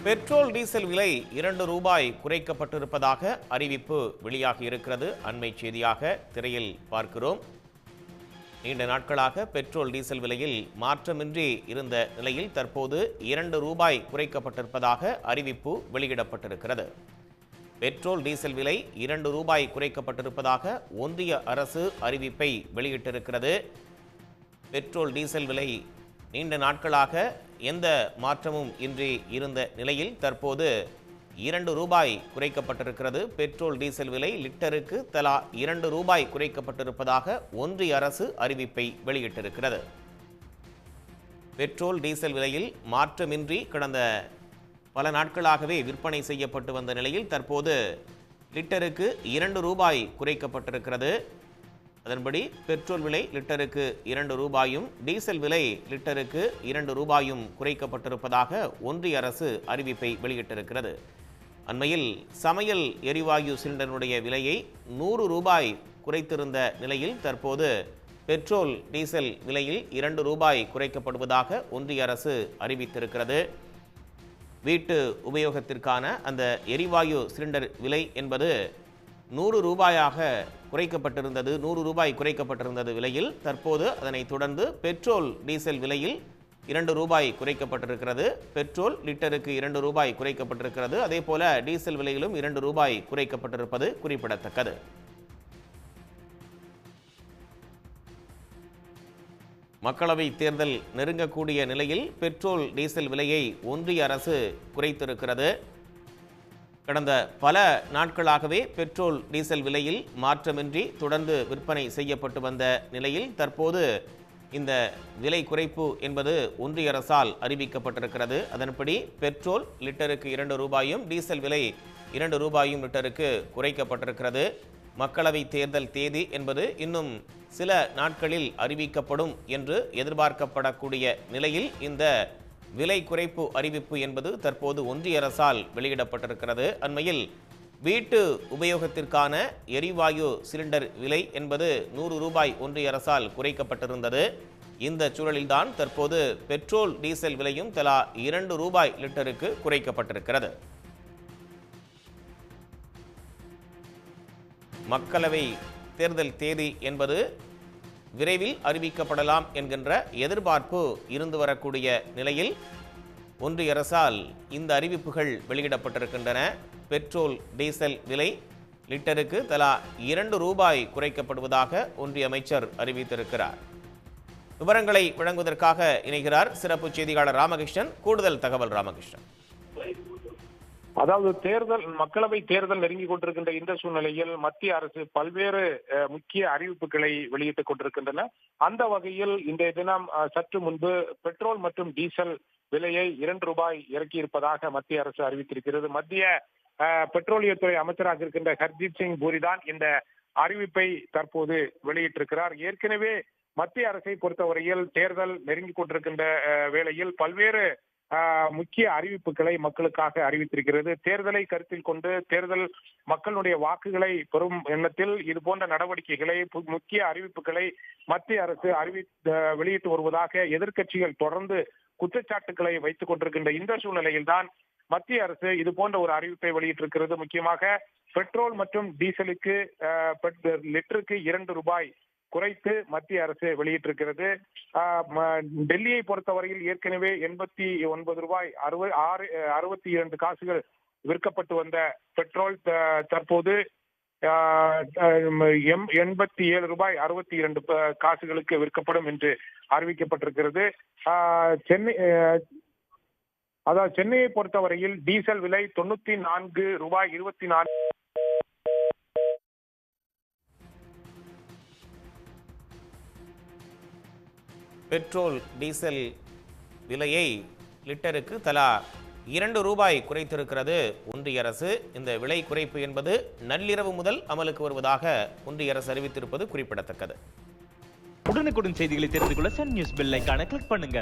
Petrol diesel விலை ₹2 குறைக்கப்பட்டிருப்பதாக அறிவிப்பு வெளியாகி இருக்கிறது. அண்மை செய்தியாக திரையில் பார்க்கிறோம். நீண்ட நாட்களாக பெட்ரோல் டீசல் விலையில் மாற்றமின்றி இருந்த நிலையில் தற்போது ₹2 குறைக்கப்பட்டிருப்பதாக அறிவிப்பு வெளியிடப்பட்டிருக்கிறது. பெட்ரோல் டீசல் விலை ₹2 குறைக்கப்பட்டிருப்பதாக ஒன்றிய அரசு அறிவிப்பை வெளியிட்டிருக்கிறது. பெட்ரோல் டீசல் விலை நீண்ட நாட்களாக எந்த மாற்றமும் இன்றி இருந்த நிலையில் தற்போது ₹2 குறைக்கப்பட்டிருக்கிறது. பெட்ரோல் டீசல் விலை லிட்டருக்கு தலா ₹2 குறைக்கப்பட்டிருப்பதாக ஒன்றிய அரசு அறிவிப்பை வெளியிட்டிருக்கிறது. பெட்ரோல் டீசல் விலையில் மாற்றமின்றி கடந்த பல நாட்களாகவே விற்பனை செய்யப்பட்டு வந்த நிலையில் தற்போது லிட்டருக்கு ₹2 குறைக்கப்பட்டிருக்கிறது. அதன்படி பெட்ரோல் விலை லிட்டருக்கு ₹2, டீசல் விலை லிட்டருக்கு ₹2 குறைக்கப்பட்டிருப்பதாக ஒன்றிய அரசு அறிவிப்பை வெளியிட்டிருக்கிறது. அண்மையில் சமையல் எரிவாயு சிலிண்டருடைய விலையை ₹100 குறைத்திருந்த நிலையில் தற்போது பெட்ரோல் டீசல் விலையில் ₹2 குறைக்கப்படுவதாக ஒன்றிய அரசு அறிவித்திருக்கிறது. வீட்டு உபயோகத்திற்கான அந்த எரிவாயு சிலிண்டர் விலை என்பது ₹100 குறைக்கப்பட்டிருந்தது. ₹100 குறைக்கப்பட்டிருந்தது விலையில் தற்போது அதனைத் தொடர்ந்து பெட்ரோல் டீசல் விலையில் ₹2 குறைக்கப்பட்டிருக்கிறது. பெட்ரோல் லிட்டருக்கு ₹2 குறைக்கப்பட்டிருக்கிறது. அதே போல டீசல் விலையிலும் ₹2 குறைக்கப்பட்டிருப்பது குறிப்பிடத்தக்கது. மக்களவை தேர்தல் நெருங்கக்கூடிய நிலையில் பெட்ரோல் டீசல் விலையை ஒன்றிய அரசு குறைத்திருக்கிறது. கடந்த பல நாட்களாகவே பெட்ரோல் டீசல் விலையில் மாற்றமின்றி தொடர்ந்து விற்பனை செய்யப்பட்டு வந்த நிலையில் தற்போது இந்த விலை குறைப்பு என்பது ஒன்றிய அரசால் அறிவிக்கப்பட்டிருக்கிறது. அதன்படி பெட்ரோல் லிட்டருக்கு ₹2, டீசல் விலை ₹2 லிட்டருக்கு குறைக்கப்பட்டிருக்கிறது. மக்களவை தேர்தல் தேதி என்பது இன்னும் சில நாட்களில் அறிவிக்கப்படும் என்று எதிர்பார்க்கப்படக்கூடிய நிலையில் இந்த விலை குறைப்பு அறிவிப்பு என்பது தற்போது ஒன்றிய அரசால் வெளியிடப்பட்டிருக்கிறது. அண்மையில் வீட்டு உபயோகத்திற்கான எரிவாயு சிலிண்டர் விலை என்பது ₹100 ஒன்றிய அரசால் குறைக்கப்பட்டிருந்தது. இந்த சூழலில்தான் தற்போது பெட்ரோல் டீசல் விலையும் தலா ₹2 லிட்டருக்கு குறைக்கப்பட்டிருக்கிறது. மக்களவை தேர்தல் தேதி என்பது விரைவில் அறிவிக்கப்படலாம் என்கின்ற எதிர்பார்ப்பு இருந்து வரக்கூடிய நிலையில் ஒன்றிய அரசால் இந்த அறிவிப்புகள் வெளியிடப்பட்டிருக்கின்றன. பெட்ரோல் டீசல் விலை லிட்டருக்கு தலா ₹2 குறைக்கப்படுவதாக ஒன்றிய அமைச்சர் அறிவித்திருக்கிறார். விவரங்களை வழங்குவதற்காக இணைகிறார் சிறப்பு செய்தியாளர் ராமகிருஷ்ணன். கூடுதல் தகவல் ராமகிருஷ்ணன். அதாவது மக்களவை தேர்தல் நெருங்கிக் கொண்டிருக்கின்ற இந்த சூழ்நிலையில் மத்திய அரசு பல்வேறு முக்கிய அறிவிப்புகளை வெளியிட்டுக் கொண்டிருக்கின்றன. அந்த வகையில் இன்றைய தினம் சற்று முன்பு பெட்ரோல் மற்றும் டீசல் விலையை ₹2 இறக்கியிருப்பதாக மத்திய அரசு அறிவித்திருக்கிறது. மத்திய பெட்ரோலியத்துறை அமைச்சராக இருக்கின்ற ஹர்தீப் சிங் பூரி தான் இந்த அறிவிப்பை தற்போது வெளியிட்டிருக்கிறார். ஏற்கனவே மத்திய அரசை பொறுத்தவரையில் தேர்தல் நெருங்கிக் கொண்டிருக்கின்ற வேளையில் பல்வேறு முக்கிய அறிவிப்புகளை மக்களுக்காக அறிவித்திருக்கிறது. தேர்தலை கருத்தில் கொண்டு தேர்தல் மக்களுடைய வாக்குகளை பெறும் எண்ணத்தில் இது போன்ற நடவடிக்கைகளை முக்கிய அறிவிப்புகளை மத்திய அரசு வெளியிட்டு வருவதாக எதிர்க்கட்சிகள் தொடர்ந்து குற்றச்சாட்டுகளை வைத்துக் கொண்டிருக்கின்ற இந்த சூழ்நிலையில் தான் மத்திய அரசு இது போன்ற ஒரு அறிவிப்பை வெளியிட்டிருக்கிறது. முக்கியமாக பெட்ரோல் மற்றும் டீசலுக்கு லிட்டருக்கு ₹2 குறைத்து மத்திய அரசு வெளியிட்டிருக்கிறது. டெல்லியை பொறுத்தவரையில் ஏற்கனவே ₹89 62 காசுகள் விற்கப்பட்டு வந்த பெட்ரோல் தற்போது ₹87 62 காசுகளுக்கு விற்கப்படும் என்று அறிவிக்கப்பட்டிருக்கிறது. சென்னையை பொறுத்தவரையில் டீசல் விலை ₹94.24 பெட்ரோல் டீசல் விலையை லிட்டருக்கு தலா ₹2 குறைத்திருக்கிறது ஒன்றிய அரசு. இந்த விலை குறைப்பு என்பது நள்ளிரவு முதல் அமலுக்கு வருவதாக ஒன்றிய அரசு அறிவித்திருப்பது குறிப்பிடத்தக்கது. உடனுக்குடன் செய்திகளை தெரிந்து கொள்ள சன் நியூஸ் பெல் ஐகானை கிளிக் பண்ணுங்க.